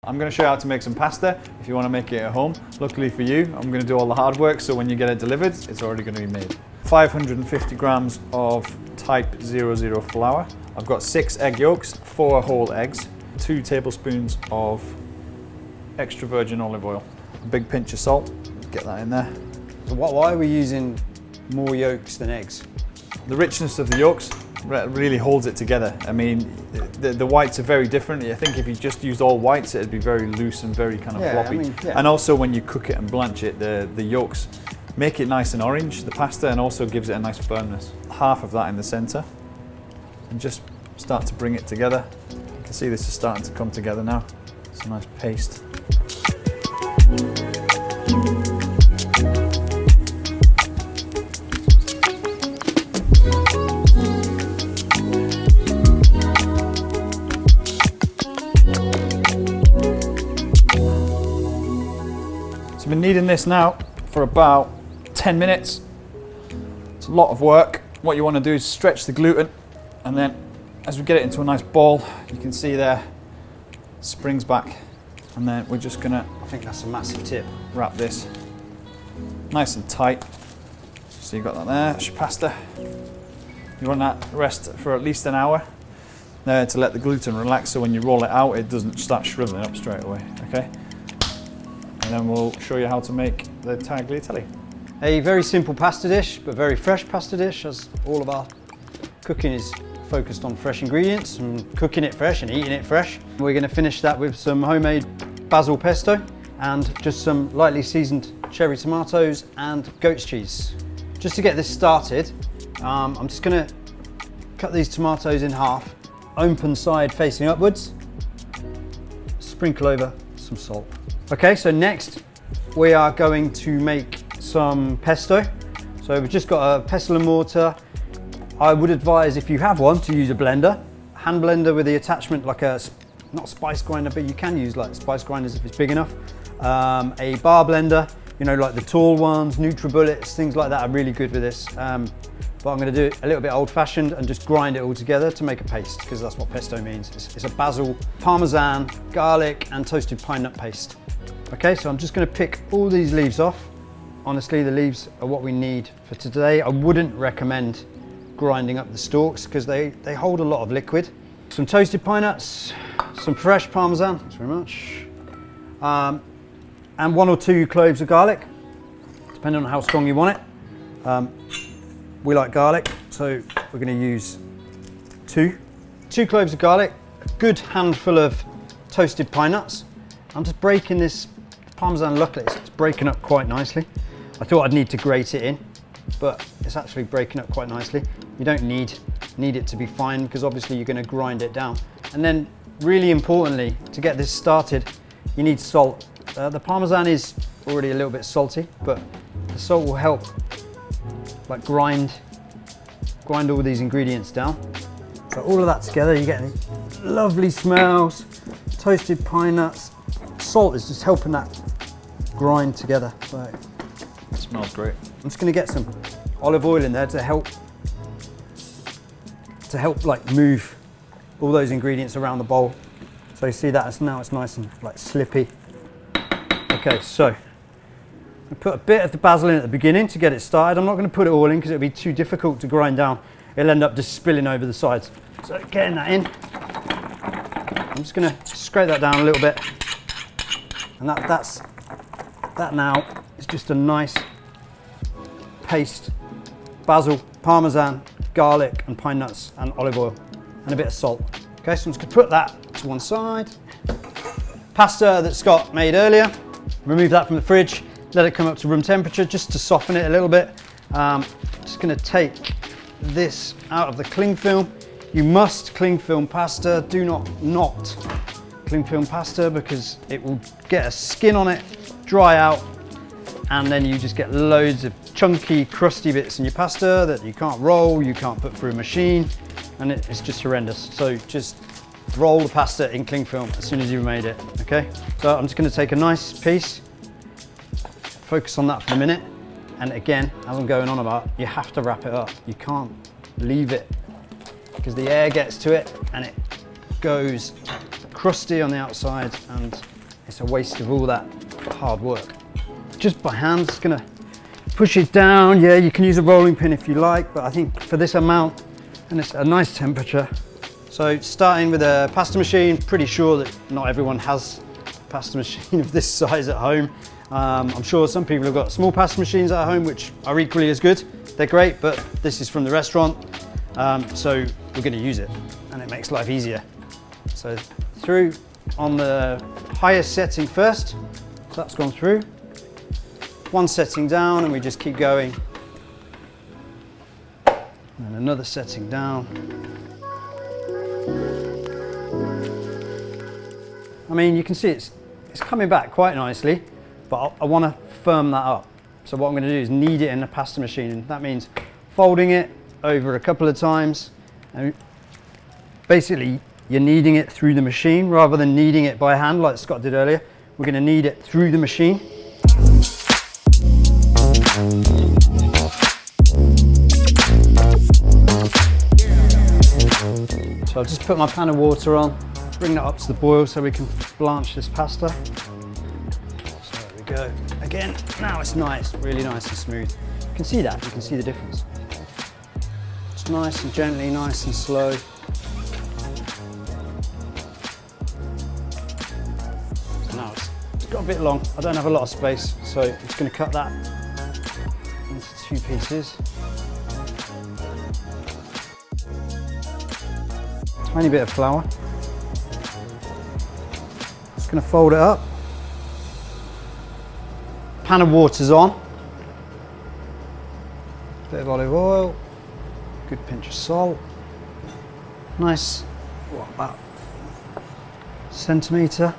I'm going to show you how to make some pasta if you want to make it at home. Luckily for you, I'm going to do all the hard work, so when you get it delivered, it's already going to be made. 550 grams of type 00 flour. I've got 6 egg yolks, 4 whole eggs, 2 tablespoons of extra virgin olive oil, a big pinch of salt, get that in there. So why are we using more yolks than eggs? The richness of the yolks really holds it together. I mean, the whites are very different. I think if you just used all whites, it'd be very loose and very kind of floppy. And also when you cook it and blanch it, the yolks make it nice and orange, the pasta, and also gives it a nice firmness. Half of that in the center, and just start to bring it together. You can see this is starting to come together now. It's a nice paste. So I've been kneading this now for about 10 minutes. It's a lot of work. What you want to do is stretch the gluten, and then as we get it into a nice ball, you can see there, springs back, and then we're just gonna, I think that's a massive tip, wrap this nice and tight. So you've got that there, that's your pasta. You want that rest for at least an hour to let the gluten relax, so when you roll it out, it doesn't start shriveling up straight away, okay? And then we'll show you how to make the tagliatelle. A very simple pasta dish, but very fresh pasta dish, as all of our cooking is focused on fresh ingredients and cooking it fresh and eating it fresh. We're going to finish that with some homemade basil pesto and just some lightly seasoned cherry tomatoes and goat's cheese. Just to get this started, I'm just going to cut these tomatoes in half, open side facing upwards, sprinkle over some salt. Okay, so next we are going to make some pesto. So we've just got a pestle and mortar. I would advise, if you have one, to use a blender. Hand blender with the attachment like a, not spice grinder, but you can use like spice grinders if it's big enough. A bar blender, you know, like the tall ones, NutriBullets, things like that are really good with this. But I'm going to do it a little bit old-fashioned and just grind it all together to make a paste, because that's what pesto means. It's a basil, parmesan, garlic and toasted pine nut paste. Okay, so I'm just going to pick all these leaves off. Honestly, the leaves are what we need for today. I wouldn't recommend grinding up the stalks because they hold a lot of liquid. Some toasted pine nuts, some fresh parmesan, thanks very much, and 1 or 2 cloves of garlic, depending on how strong you want it. We like garlic, so we're going to use 2 cloves of garlic, a good handful of toasted pine nuts. I'm just breaking this parmesan, luckily it's breaking up quite nicely. I thought I'd need to grate it in, but it's actually breaking up quite nicely. You don't need it to be fine because obviously you're going to grind it down. And then really importantly, to get this started, you need salt. The parmesan is already a little bit salty, but the salt will help like grind all these ingredients down. So all of that together, you get lovely smells, toasted pine nuts. Salt is just helping that grind together. So it smells great. I'm just going to get some olive oil in there to help like move all those ingredients around the bowl. So you see that now it's nice and like slippy. Okay, so I put a bit of the basil in at the beginning to get it started. I'm not going to put it all in because it'll be too difficult to grind down. It'll end up just spilling over the sides. So getting that in, I'm just going to scrape that down a little bit, and that now is just a nice paste. Basil, parmesan, garlic and pine nuts and olive oil and a bit of salt. Okay, so I'm just going to put that to one side. Pasta that Scott made earlier, remove that from the fridge, let it come up to room temperature just to soften it a little bit. Just going to take this out of the cling film. You must cling film pasta. Do not cling film pasta because it will get a skin on it, dry out, and then you just get loads of chunky, crusty bits in your pasta that you can't roll, you can't put through a machine, and it's just horrendous. So just roll the pasta in cling film as soon as you've made it, okay? So I'm just going to take a nice piece, focus on that for a minute, and again, as I'm going on about, you have to wrap it up. You can't leave it because the air gets to it and it goes crusty on the outside, and it's a waste of all that hard work. Just by hand, it's gonna push it down. Yeah, you can use a rolling pin if you like, but I think for this amount, and it's a nice temperature. So starting with a pasta machine, pretty sure that not everyone has a pasta machine of this size at home. I'm sure some people have got small pasta machines at home, which are equally as good. They're great, but this is from the restaurant, so we're gonna use it, and it makes life easier. So through on the highest setting first, so that's gone through. One setting down, and we just keep going. And another setting down. I mean, you can see it's coming back quite nicely, but I want to firm that up. So what I'm going to do is knead it in the pasta machine, and that means folding it over a couple of times. And basically, you're kneading it through the machine rather than kneading it by hand like Scott did earlier. We're going to knead it through the machine. So I'll just put my pan of water on, bring that up to the boil so we can blanch this pasta. So there we go. Again, now it's nice, really nice and smooth. You can see that, you can see the difference. It's nice and gently, nice and slow. So now it's got a bit long. I don't have a lot of space, so I'm just going to cut that into 2 pieces. Tiny bit of flour. Just going to fold it up. Pan of water's on. Bit of olive oil. Good pinch of salt. Nice, what, about centimetre.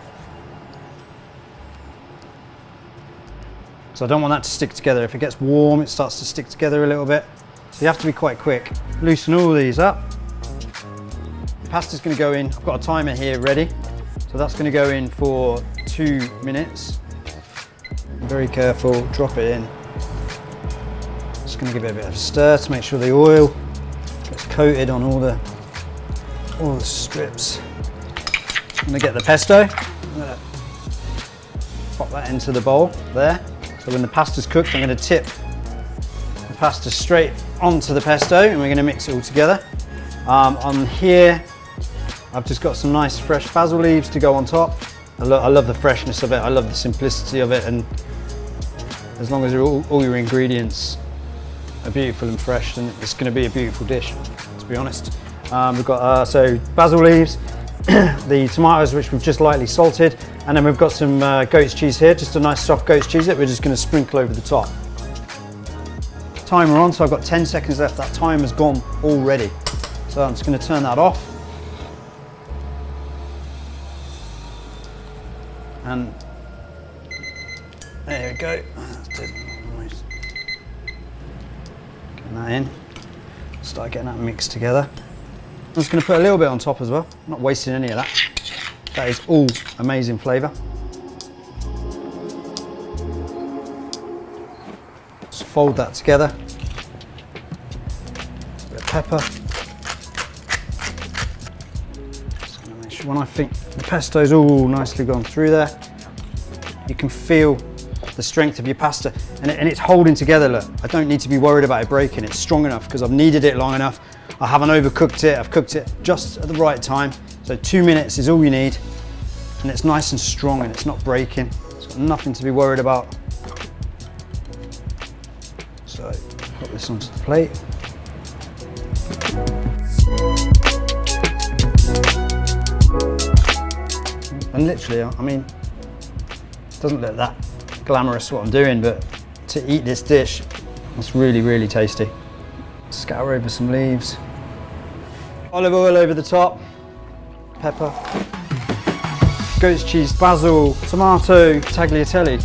So I don't want that to stick together. If it gets warm, it starts to stick together a little bit. So you have to be quite quick. Loosen all these up. Pasta's going to go in. I've got a timer here ready, so that's going to go in for 2 minutes. Be very careful, drop it in. Just going to give it a bit of a stir to make sure the oil gets coated on all the strips. I'm going to get the pesto. I'm going to pop that into the bowl there. So when the pasta's cooked, I'm going to tip the pasta straight onto the pesto, and we're going to mix it all together. On here, I've just got some nice fresh basil leaves to go on top. I love the freshness of it, I love the simplicity of it, and as long as all your ingredients are beautiful and fresh, then it's going to be a beautiful dish, to be honest. We've got so basil leaves, the tomatoes which we've just lightly salted, and then we've got some goat's cheese here, just a nice soft goat's cheese that we're just going to sprinkle over the top. Timer on, so I've got 10 seconds left. That timer's gone already. So I'm just going to turn that off. And there we go. Nice. Getting that in. Start getting that mixed together. I'm just going to put a little bit on top as well. I'm not wasting any of that. That is all amazing flavour. Just fold that together. A bit of pepper. When I think the pesto's all nicely gone through there, you can feel the strength of your pasta, and it's holding together. Look, I don't need to be worried about it breaking. It's strong enough because I've kneaded it long enough. I haven't overcooked it. I've cooked it just at the right time. So 2 minutes is all you need, and it's nice and strong and it's not breaking. It's got nothing to be worried about. So put this onto the plate. And literally, I mean, it doesn't look that glamorous what I'm doing, but to eat this dish, it's really, really tasty. Scatter over some leaves. Olive oil over the top. Pepper. Goat's cheese, basil, tomato, tagliatelle.